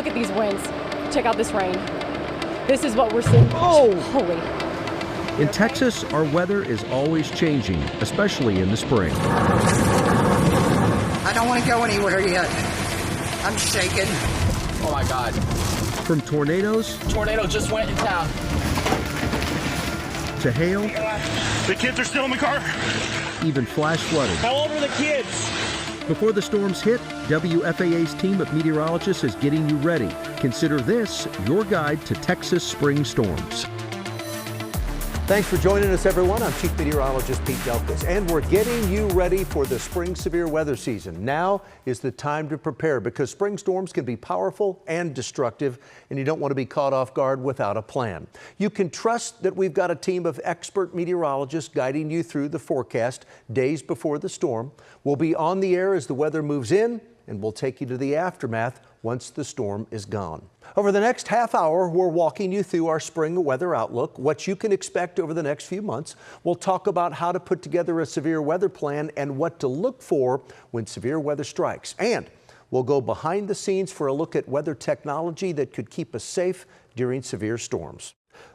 Look at these winds. Check out this rain. This is what we're seeing. Oh, holy. In Texas, our weather is always changing, especially in the spring. I don't want to go anywhere yet. I'm shaking. Oh my God. From tornadoes. Tornado just went in town. To hail. The kids are still in the car. Even flash flooding. How old are the kids? Before the storms hit, WFAA's team of meteorologists is getting you ready. Consider this your guide to Texas spring storms. Thanks for joining us, everyone. I'm Chief Meteorologist Pete Delkus, and we're getting you ready for the spring severe weather season. Now is the time to prepare because spring storms can be powerful and destructive, and you don't want to be caught off guard without a plan. You can trust that we've got a team of expert meteorologists guiding you through the forecast days before the storm. We'll be on the air as the weather moves in, and we'll take you to the aftermath once the storm is gone. Over the next half hour, we're walking you through our spring weather outlook, what you can expect over the next few months. We'll talk about how to put together a severe weather plan and what to look for when severe weather strikes. And we'll go behind the scenes for a look at weather technology that could keep us safe during severe storms.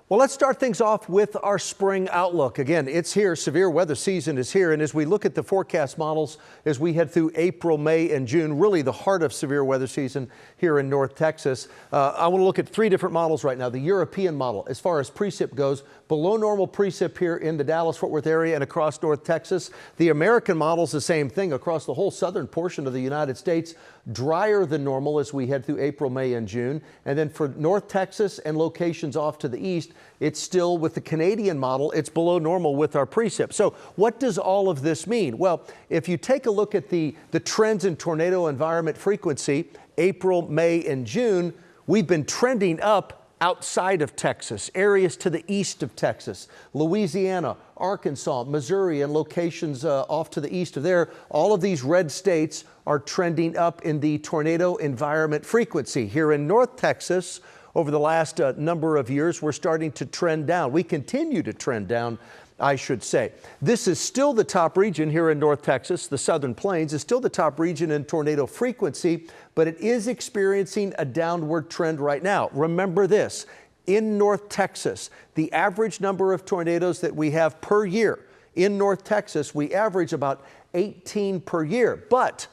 Well, let's start things off with our spring outlook. Again, it's here. Severe weather season is here. And as we look at the forecast models, as we head through April, May, and June, really the heart of severe weather season here in North Texas, I want to look at three different models right now. The European model, as far as precip goes, below normal precip here in the Dallas-Fort Worth area and across North Texas. The American model is the same thing across the whole southern portion of the United States. Drier than normal as we head through April, May, and June. And then for North Texas and locations off to the east, it's still with the Canadian model, it's below normal with our precip. So what does all of this mean? Well, if you take a look at the trends in tornado environment frequency, April, May, and June, we've been trending up outside of Texas, areas to the east of Texas, Louisiana, Arkansas, Missouri, and locations off to the east of there. All of these red states are trending up in the tornado environment frequency. Here in North Texas, over the last number of years, we're starting to trend down. We continue to trend down, I should say. This is still the top region here in North Texas. The Southern Plains is still the top region in tornado frequency, but it is experiencing a downward trend right now. Remember this, in North Texas, the average number of tornadoes that we have per year in North Texas, we average about 18 per year. But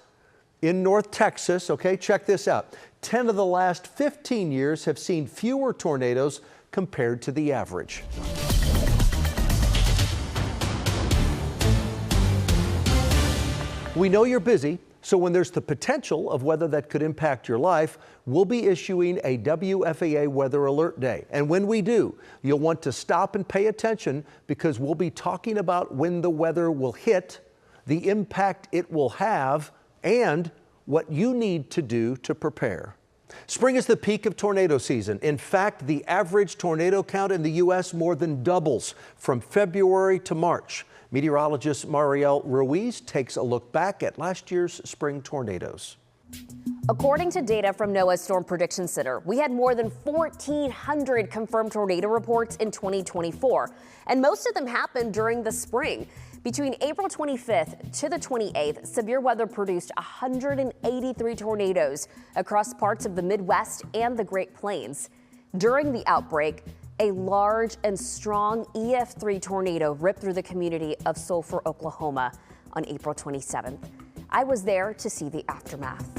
in North Texas, okay, check this out. 10 of the last 15 years have seen fewer tornadoes compared to the average. We know you're busy, so when there's the potential of weather that could impact your life, we'll be issuing a WFAA Weather Alert Day. And when we do, you'll want to stop and pay attention because we'll be talking about when the weather will hit, the impact it will have, and what you need to do to prepare. Spring is the peak of tornado season. In fact, the average tornado count in the U.S. more than doubles from February to March. Meteorologist Marielle Ruiz takes a look back at last year's spring tornadoes. According to data from NOAA's Storm Prediction Center, we had more than 1,400 confirmed tornado reports in 2024, and most of them happened during the spring. Between April 25th to the 28th, severe weather produced 183 tornadoes across parts of the Midwest and the Great Plains. During the outbreak, a large and strong EF3 tornado ripped through the community of Sulphur, Oklahoma on April 27th. I was there to see the aftermath.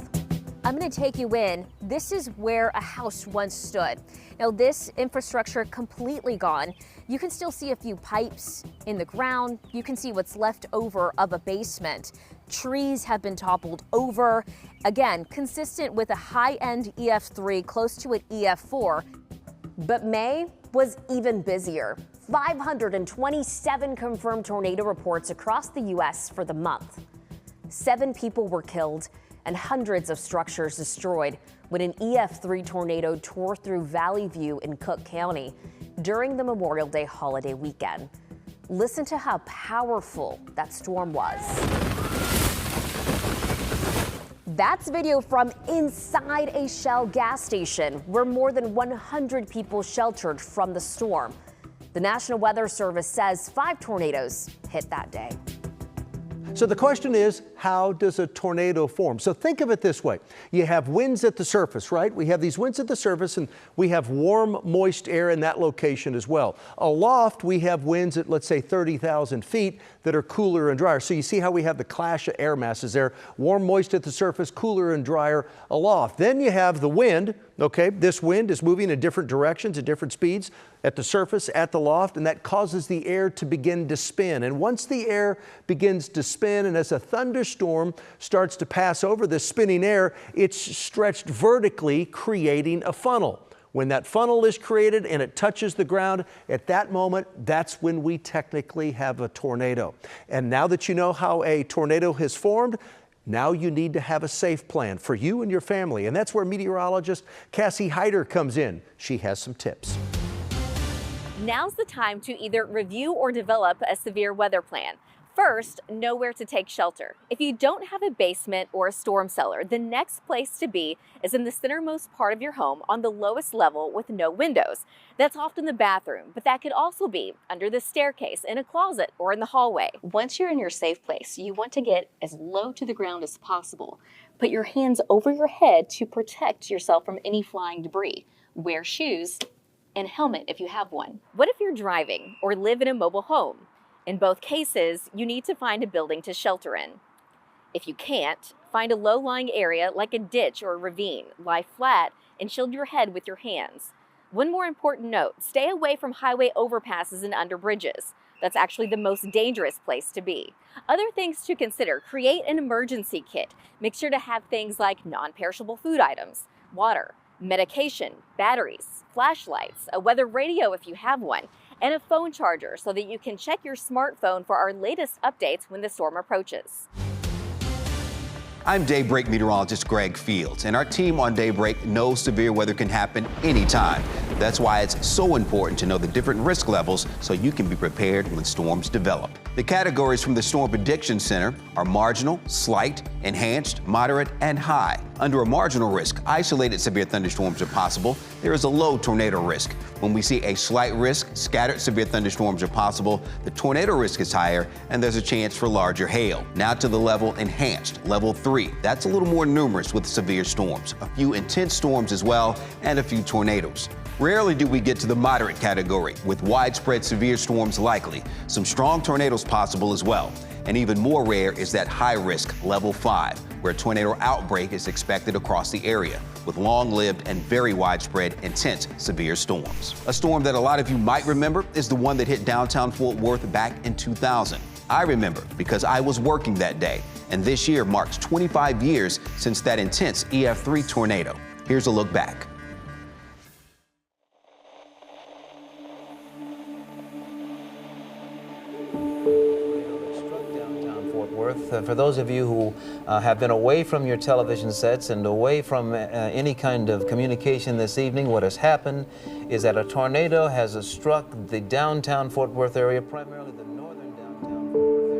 I'm going to take you in. This is where a house once stood. Now, this infrastructure completely gone. You can still see a few pipes in the ground. You can see what's left over of a basement. Trees have been toppled over. Again, consistent with a high-end EF3 close to an EF4. But May was even busier. 527 confirmed tornado reports across the U.S. for the month. 7 people were killed and hundreds of structures destroyed when an EF3 tornado tore through Valley View in Cook County during the Memorial Day holiday weekend. Listen to how powerful that storm was. That's video from inside a Shell gas station where more than 100 people sheltered from the storm. The National Weather Service says 5 tornadoes hit that day. So the question is, how does a tornado form? So think of it this way. You have winds at the surface, right? We have these winds at the surface, and we have warm, moist air in that location as well. Aloft, we have winds at, let's say, 30,000 feet that are cooler and drier. So you see how we have the clash of air masses there. Warm, moist at the surface, cooler and drier aloft. Then you have the wind. Okay, this wind is moving in different directions at different speeds at the surface, at the loft, and that causes the air to begin to spin. And once the air begins to spin, and as a thunderstorm starts to pass over this spinning air, it's stretched vertically, creating a funnel. When that funnel is created and it touches the ground, at that moment, that's when we technically have a tornado. And now that you know how a tornado has formed, now you need to have a safe plan for you and your family. And that's where meteorologist Cassie Hyder comes in. She has some tips. Now's the time to either review or develop a severe weather plan. First, know where to take shelter. If you don't have a basement or a storm cellar, the next place to be is in the centermost part of your home on the lowest level with no windows. That's often the bathroom, but that could also be under the staircase, in a closet, or in the hallway. Once you're in your safe place, you want to get as low to the ground as possible. Put your hands over your head to protect yourself from any flying debris. Wear shoes and a helmet if you have one. What if you're driving or live in a mobile home? In both cases, you need to find a building to shelter in. If you can't, find a low-lying area like a ditch or a ravine, lie flat, and shield your head with your hands. One more important note, stay away from highway overpasses and under bridges. That's actually the most dangerous place to be. Other things to consider, create an emergency kit. Make sure to have things like non-perishable food items, water, medication, batteries, flashlights, a weather radio if you have one, and a phone charger so that you can check your smartphone for our latest updates when the storm approaches. I'm Daybreak meteorologist Greg Fields, and our team on Daybreak knows severe weather can happen anytime. That's why it's so important to know the different risk levels so you can be prepared when storms develop. The categories from the Storm Prediction Center are marginal, slight, enhanced, moderate, and high. Under a marginal risk, isolated severe thunderstorms are possible. There is a low tornado risk. When we see a slight risk, scattered severe thunderstorms are possible. The tornado risk is higher, and there's a chance for larger hail. Now to the level enhanced, level 3. That's a little more numerous with severe storms. A few intense storms as well, and a few tornadoes. Rarely do we get to the moderate category, with widespread severe storms likely. Some strong tornadoes possible as well. And even more rare is that high-risk level 5, where a tornado outbreak is expected across the area, with long-lived and very widespread intense severe storms. A storm that a lot of you might remember is the one that hit downtown Fort Worth back in 2000. I remember because I was working that day, and this year marks 25 years since that intense EF3 tornado. Here's a look back. For those of you who have been away from your television sets and away from any kind of communication this evening, what has happened is that a tornado has struck the downtown Fort Worth area, primarily the northern downtown Fort Worth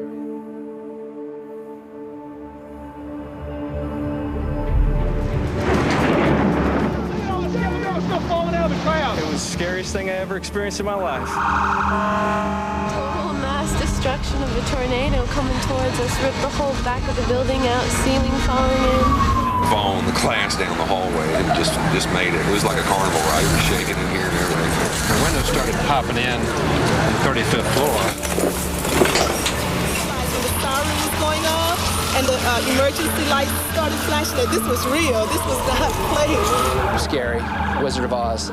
area. It was the scariest thing I ever experienced in my life. Mass destruction of a tornado coming towards us, ripped the whole back of the building out, ceiling falling in. Falling the glass down the hallway and just made it. It was like a carnival ride. It was shaking in here and everything. The windows started popping in on the 35th floor. The siren was going off and the emergency lights started flashing. This was real. This was not playing. It was scary. Wizard of Oz.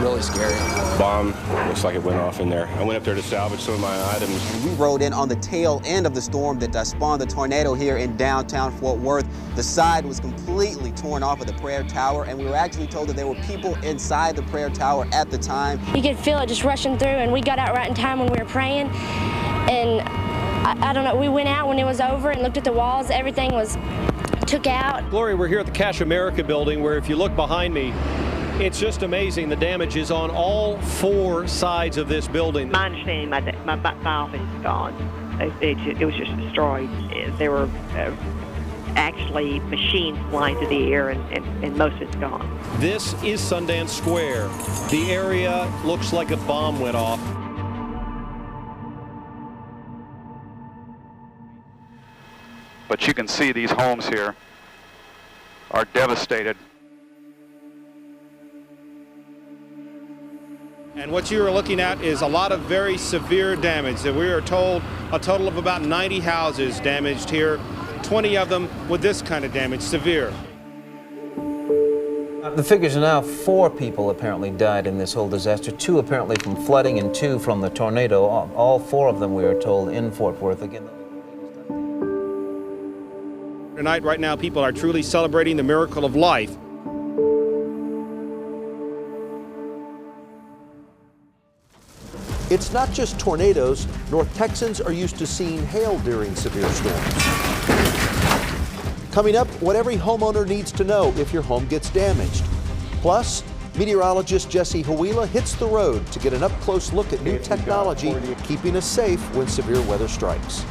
Really scary. Bomb looks like it went off in there. I went up there to salvage some of my items. We rode in on the tail end of the storm that spawned the tornado here in downtown Fort Worth. The side was completely torn off of the prayer tower, and we were actually told that there were people inside the prayer tower at the time. You could feel it just rushing through, and we got out right in time when we were praying. And I don't know, we went out when it was over and looked at the walls. Everything was took out. Gloria, we're here at the Cash America building, where if you look behind me, it's just amazing. The damage is on all 4 sides of this building. My understanding, my office is gone. It was just destroyed. There were actually machines flying through the air, and most of it's gone. This is Sundance Square. The area looks like a bomb went off. But you can see these homes here are devastated. And what you are looking at is a lot of very severe damage. That we are told a total of about 90 houses damaged here, 20 of them with this kind of damage, severe. The figures are now 4 people apparently died in this whole disaster, 2 apparently from flooding and 2 from the tornado. All 4 of them, we are told, in Fort Worth. Again. Tonight, right now, people are truly celebrating the miracle of life. It's not just tornadoes. North Texans are used to seeing hail during severe storms. Coming up, what every homeowner needs to know if your home gets damaged. Plus, meteorologist Jesse Huila hits the road to get an up-close look at new technology keeping us safe when severe weather strikes.